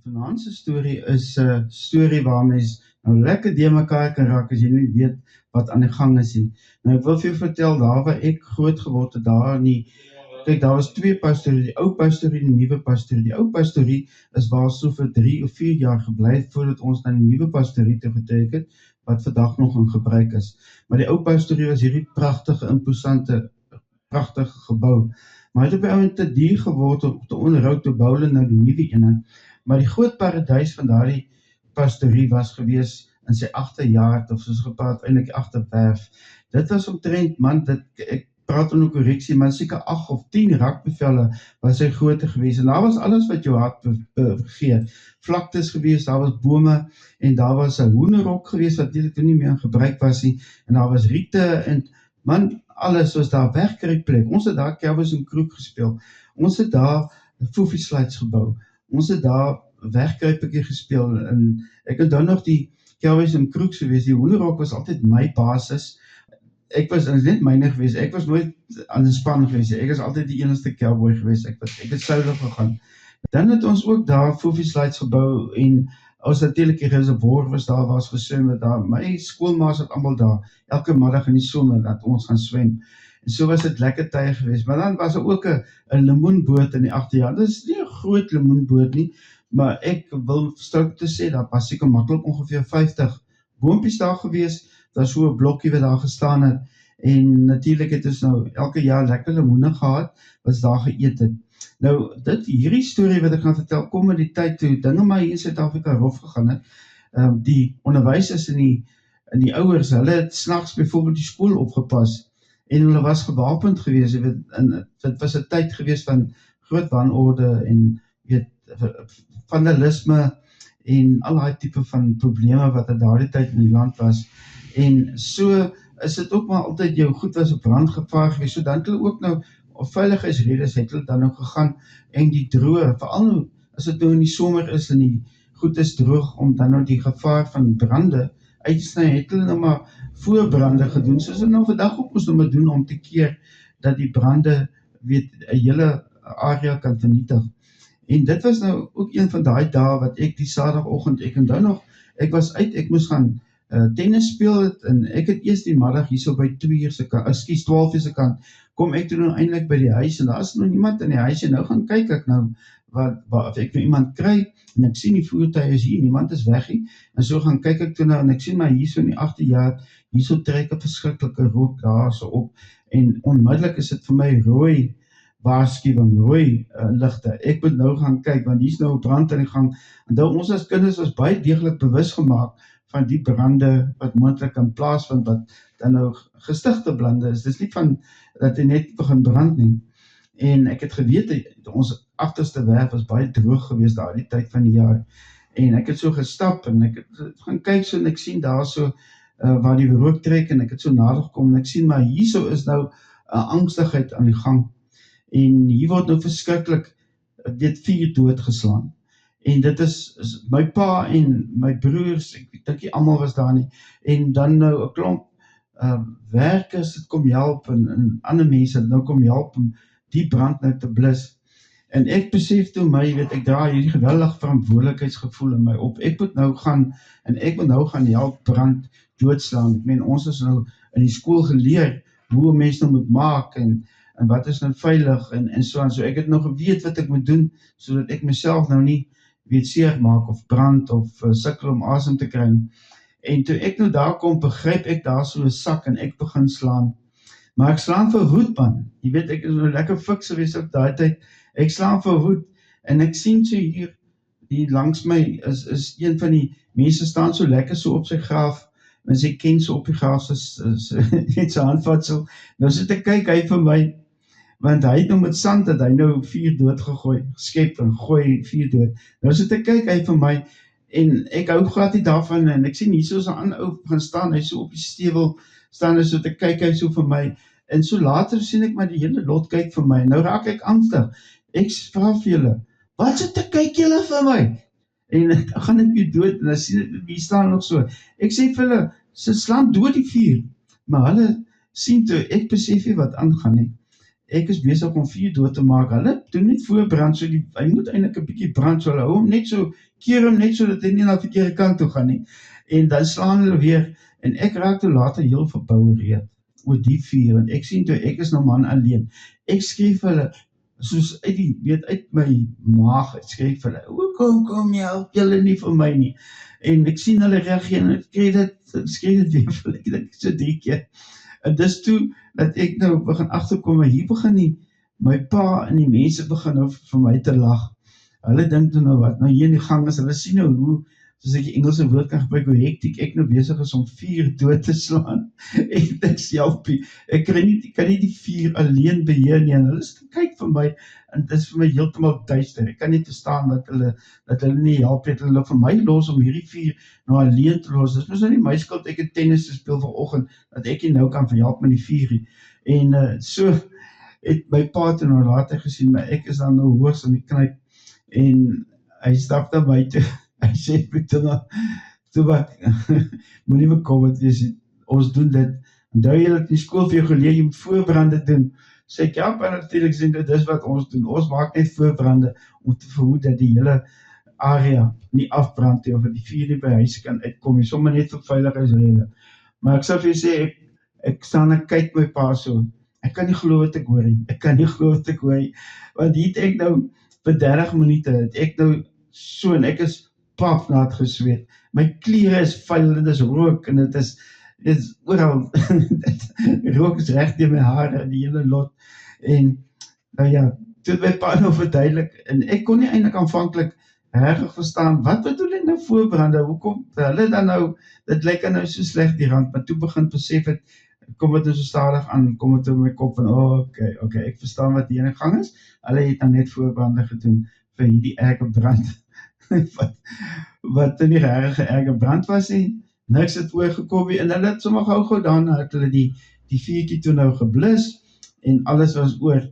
Vanaand se storie is 'n storie waar mens nou lekker de mekaar kan raak as jy nie weet wat aan die gang is nie. Nou ek wil vir jou vertel daar waar ek groot geword het, daar in die kyk daar was twee pastorie, die ou pastorie en die nuwe pastorie. Die ou pastorie is waar so vir 3 of 4 jaar gebly het voordat ons na die nuwe pastorie toe getrek het wat vandag nog in gebruik is. Maar die ou pastorie was hierdie pragtige, imposante, pragtige gebou. Maar hy het op die ouend te duur geword om te onderhou te bou hulle nou die nuwe ene. Maar die groot paradys van daardie pastorie was gewees in sy agterjaard, of soos gepraat, eintlik die agterwerf. Dit was omtrent, man, ek praat onder korreksie, maar seker 8 of 10 rakbevelle was sy grootte gewees. En daar was alles wat jou hart begeer. Vlaktes gewees, daar was bome, en daar was 'n hoenderhok gewees, wat natuurlijk nie meer in gebruik was nie, en daar was riete, en man, alles was daar wegkruipplek. Ons het daar Kelvis en Kroeg gespeel. Ons het daar Foofie Slides gebou. Ons het daar wegkruipetjie gespeel, en ek het dan nog die Kelvis en Kroeg gewees. Die hoenderhok was altyd my basis. Ek was net myne gewees. Ek was nooit aan 'n span gewees. Ek is altyd die enigste cowboy gewees. Ek het solo gegaan. Dan het ons ook daar Foofie Slides gebou, en ons natuurlik die reservoir was daar, was geswem daar. My skoolmaats het almal daar, elke middag in die somer, dat ons gaan swem. En so was dit lekker tye gewees. Maar dan was ook 'n lemoenboot in die agterjaar. Dit is nie 'n groot lemoenboot nie, maar ek wil stout te sê, daar was seker maklik ongeveer 50 boontjies daar gewees. Daar is so 'n blokkie wat daar gestaan het. En natuurlik het ons nou elke jaar lekker lemoene gehad, wat daar geëet het. Nou, hierdie storie wat ek gaan vertel, kom in die tyd toe dinge maar hier in Suid-Afrika rof gegaan het. Die onderwysers en die ouers, hulle het snags byvoorbeeld die skool opgepas, en hulle was gewapend gewees, en dit was 'n tyd gewees van groot wanorde, en vandalisme, en al die tipe van probleme wat in daardie tyd in die land was. En so is dit ook maar altyd jou goed was op brandgevaar gewees, so dan het hulle ook nou, of veiligheidsredes het hulle dan nou gegaan, en die droë, veral nou, as dit nou in die somer is, en die goed is droog, om dan nou die gevaar van brande uitsny, het hulle nou maar voorbrande gedoen, soos hulle nou vandag ook ons nou maar doen, om te keer, dat die brande, 'n hele area kan vernietig. En dit was nou ook een van daai dae, wat ek die Saterdagoggend, ek onthou nog, ek was uit, ek moes gaan tennis speel, en ek het eers die middag hierso by 12 uur se kant, kom ek toe nou eintlik by die huis, en daar is nou niemand in die huis, en nou gaan kyk ek nou, of ek nou iemand kry, en ek sien die voertuie is hier, niemand is weg nie, en so gaan kyk ek toe nou, en ek sien maar hierso in die agterjaard, hierso trek 'n verskriklike rook daar so op, en onmiddellik is dit vir my rooi waarskuwing, rooi ligte. Ek moet nou gaan kyk, want hier's nou 'n brand aan die gang. En ons as kinders was baie deeglik bewus gemaak van die brande wat moontlik kan plaasvind, wat dan nou gestigte brande is. Dis nie van dat hy net begin brand nie. En ek het geweet, ons agterste werf was baie droog geweest daardie tyd van die jaar. En ek het so gestap, en ek het gaan kyk so, en ek sien daar so, waar die rook trek, en ek het so nader gekom, en ek sien maar hierso is nou 'n angstigheid aan die gang. En hier word nou verskriklik, dit 4 doodgeslaan. En dit is my pa en my broers, ek dink nie almal was daar nie, en dan nou 'n klomp werkers het kom help, en ander mense het nou kom help om die brand nou te blus. En ek besef toe my, ek dra hierdie geweldige verantwoordelikheidsgevoel in my op. Ek moet nou gaan, en ek moet nou gaan help brand doodslaan. Ek meen, ons is nou in die skool geleer, hoe 'n mens nou moet maak, en wat is nou veilig, en so aan. So ek het nou geweet wat ek moet doen, sodat ek myself nou nie seer maak, of brand, of sukkel om asem te kry nie. En toe ek nou daar kom, begryp ek daar so 'n sak, en ek begin slaan. Maar ek slaan vir woed, man. Jy weet, ek is nou lekker fiks gewees op daai tyd. Ek slaan vir woed, en ek sien so hier langs my is een van die mense staan so lekker so op sy graf, en sy ken so op die graf, net sy handvatsel. Nou sit ek kyk, hy vir my, want hy het nou met sand, het hy nou 4 dood gegooi, geskep, en gooi 4 dood. Nou sit ek kyk, hy vir my, en ek hou glad nie daarvan, en ek sien hier so 'n ander ou gaan staan, hy so op die stewel, staan hy so te kyk, hy so vir my, en so later sien ek maar die hele lot kyk vir my, nou raak ek angstig. Ek vra vir julle, wat sit te kyk julle vir my? En dan gaan ek weer dood, en dan sien ek, wie staan nog so. Ek sê vir hulle, se slaan dood die 4, maar hulle sien toe, ek besef nie wat aangaan nie. ek is besig om vuur dood te maak. Hulle doen net voorbrand, so hy moet eintlik 'n bietjie brand, so hulle hou hom net so, keer hom net so dat hy nie na die verkeerde kant toe gaan nie. En dan slaan hulle weer, en ek raak toe later heel verboureerd oor die vuur, want ek sien toe, ek is nou man alleen. Ek skree vir hulle, soos uit my maag, ek skree vir hulle, kom, help julle nie vir my nie. En ek sien hulle reageer, en ek skree dit weer vir hulle, ek dink so 3 keer. En dis toe, dat ek nou begin agterkom, maar hier begin my pa en die mense begin nou vir my te lag. Hulle dink nou wat, nou hier in die gang is, hulle sien nou hoe, soos ek die Engelse woord kan gebruik, hoe hektiek ek nou besig is om vuur dood te slaan. En ek selfie, ek kan nie die vuur alleen beheer nie, en hulle kyk vir my, en dit is vir my heeltemal duister. Ek kan nie verstaan dat hulle nie help het, hulle vir my los om hierdie vuur nou alleen te los. Dis mos nou nie my skuld, ek het tennis gespeel vanoggend, dat ek nie nou kan verhelp met die vuur. En so het my pa toe nou later gesien, maar ek is dan nou hoogs in die knyp, en hy stap na my toe, hy sê, toe wat, moet nie bekommerd wees, ons doen dit, onthou jy dat in skool vir jou geleer, jy moet voorbrande doen, sê ek, ja, maar natuurlijk sê dit is wat ons doen, ons maak net voorbrande, om te verhoed dat die hele area nie afbrand, of die vuur nie by huis kan uitkom, jy sommer net vir veiligheidsrede, maar ek sal vir jy sê, ek staan en kyk my pa so, ek kan nie glo wat ek hoor, want hier het ek nou, vir 30 minute, het ek nou so, en ek is pafnat gesweet, my klere is vuil, en dit is rook, en dit is oral, rook is recht in my hare, die hele lot, en nou ja, toe het my pa nou verduidelik, en ek kon nie eintlik aanvanklik regtig verstaan, wat doen hulle nou voorbrande, hoekom, hulle dan nou, dit lyk nou so sleg die rand, maar toe begin besef het, kom het nou so stadig aan, kom het in my kop van, okay, ek verstaan wat hier in die gang is, hulle het dan net voorbrande gedoen, vir hierdie erge brand, wat nie regtig 'n erge brand was nie, niks het oorgekom nie, en hulle het sommer gou daarna, het hulle die vuurtjie toe nou geblus, en alles was oor,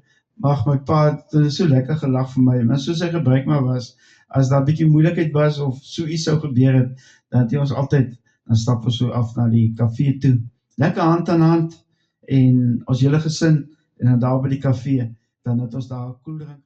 maar my pa het so lekker gelag vir my, maar soos hy gebruik maar was, as daar 'n bietjie moeilikheid was, of so iets sou gebeur het, dan het hy ons altyd, dan stap ons so af na die kafee toe, lekker hand aan hand, en ons hele gesin, en dan daar by die kafee, dan het ons daar koeldrank